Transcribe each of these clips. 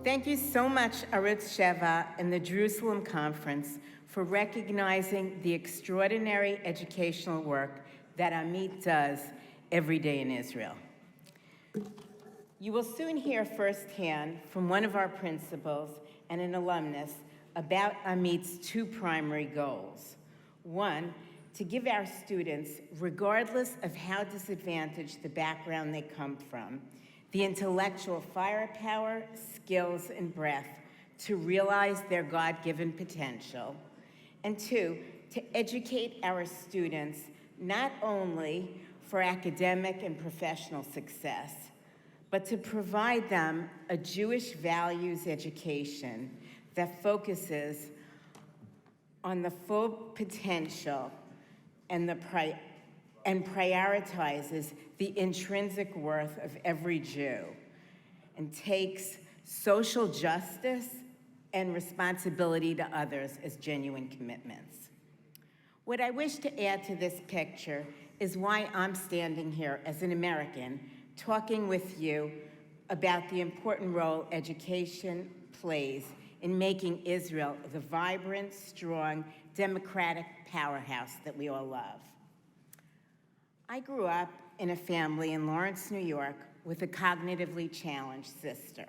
Thank you so much, Arutz Sheva and the Jerusalem Conference, for recognizing the extraordinary educational work that AMIT does every day in Israel. You will soon hear firsthand from one of our principals and an alumnus about AMIT's two primary goals. One, to give our students, regardless of how disadvantaged the background they come from, the intellectual firepower, skills, and breadth to realize their God-given potential. And two, to educate our students not only for academic and professional success, but to provide them a Jewish values education that focuses on the full potential and prioritizes the intrinsic worth of every Jew and takes social justice and responsibility to others as genuine commitments. What I wish to add to this picture is why I'm standing here as an American talking with you about the important role education plays in making Israel the vibrant, strong, democratic powerhouse that we all love. I grew up in a family in Lawrence, New York, with a cognitively challenged sister.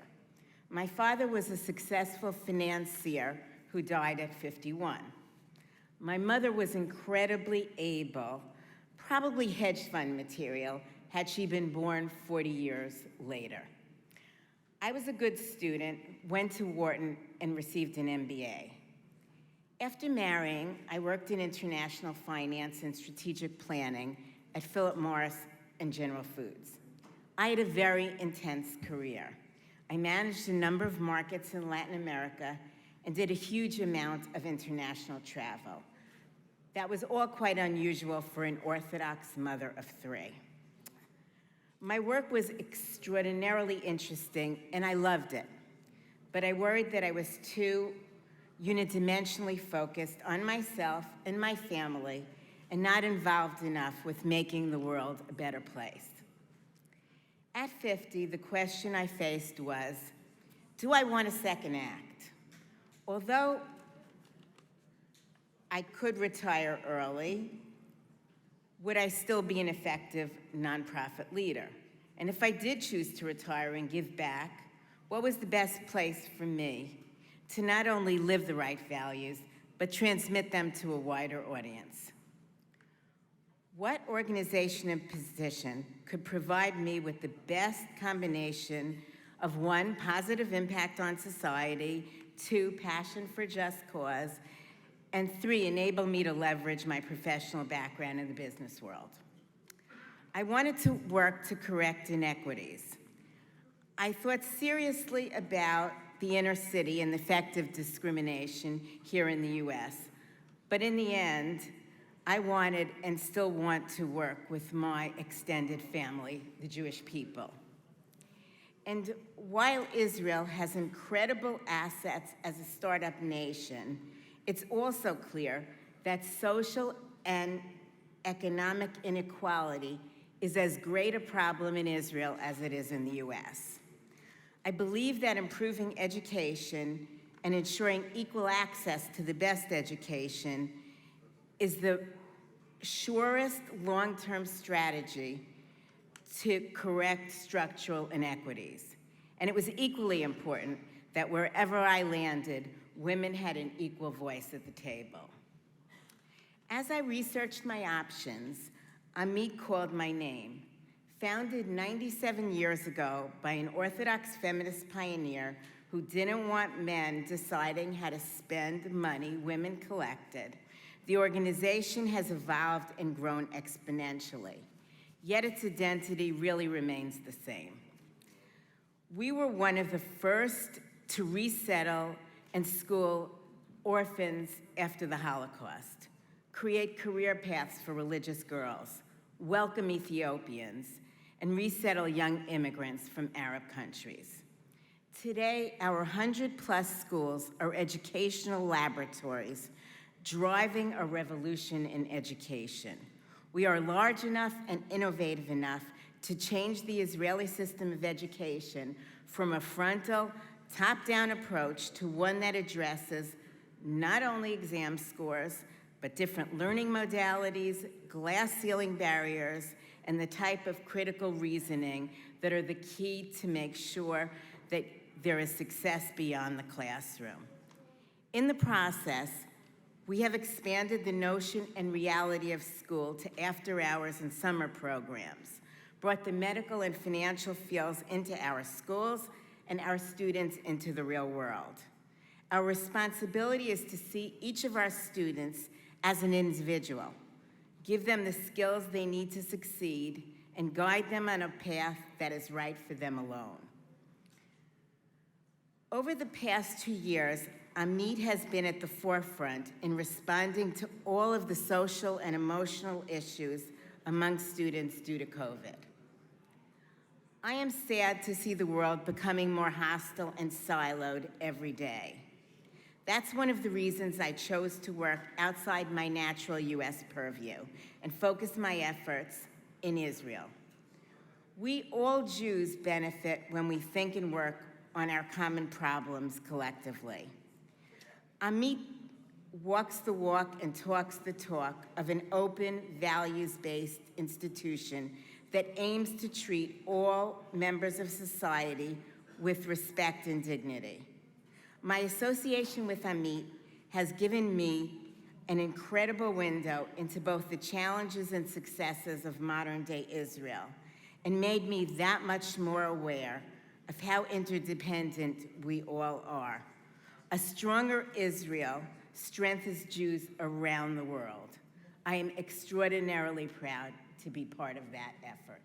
My father was a successful financier who died at 51. My mother was incredibly able, probably hedge fund material, had she been born 40 years later. I was a good student, went to Wharton, and received an MBA. After marrying, I worked in international finance and strategic planning at Philip Morris and General Foods. I had a very intense career. I managed a number of markets in Latin America and did a huge amount of international travel. That was all quite unusual for an Orthodox mother of three. My work was extraordinarily interesting, and I loved it. But I worried that I was too unidimensionally focused on myself and my family and not involved enough with making the world a better place. At 50, the question I faced was, do I want a second act? Although I could retire early, would I still be an effective nonprofit leader? And if I did choose to retire and give back, what was the best place for me to not only live the right values, but transmit them to a wider audience? What organization and position could provide me with the best combination of one, positive impact on society, two, passion for just cause, and three, enable me to leverage my professional background in the business world? I wanted to work to correct inequities. I thought seriously about the inner city and the effect of discrimination here in the US, but in the end, I wanted and still want to work with my extended family, the Jewish people. And while Israel has incredible assets as a startup nation, it's also clear that social and economic inequality is as great a problem in Israel as it is in the US. I believe that improving education and ensuring equal access to the best education is the surest long-term strategy to correct structural inequities. And it was equally important that wherever I landed, women had an equal voice at the table. As I researched my options, AMIT called my name. Founded 97 years ago by an Orthodox feminist pioneer who didn't want men deciding how to spend money women collected, the organization has evolved and grown exponentially, yet its identity really remains the same. We were one of the first to resettle and school orphans after the Holocaust, create career paths for religious girls, welcome Ethiopians, and resettle young immigrants from Arab countries. Today, our 100+ schools are educational laboratories driving a revolution in education. We are large enough and innovative enough to change the Israeli system of education from a frontal top-down approach to one that addresses not only exam scores, but different learning modalities, glass ceiling barriers, and the type of critical reasoning that are the key to make sure that there is success beyond the classroom. In the process, we have expanded the notion and reality of school to after-hours and summer programs, brought the medical and financial fields into our schools, and our students into the real world. Our responsibility is to see each of our students as an individual, give them the skills they need to succeed, and guide them on a path that is right for them alone. Over the past 2 years, AMIT has been at the forefront in responding to all of the social and emotional issues among students due to COVID. I am sad to see the world becoming more hostile and siloed every day. That's one of the reasons I chose to work outside my natural US purview and focus my efforts in Israel. We all Jews benefit when we think and work on our common problems collectively. AMIT walks the walk and talks the talk of an open, values-based institution that aims to treat all members of society with respect and dignity. My association with AMIT has given me an incredible window into both the challenges and successes of modern-day Israel, and made me that much more aware of how interdependent we all are. A stronger Israel strengthens Jews around the world. I am extraordinarily proud to be part of that effort.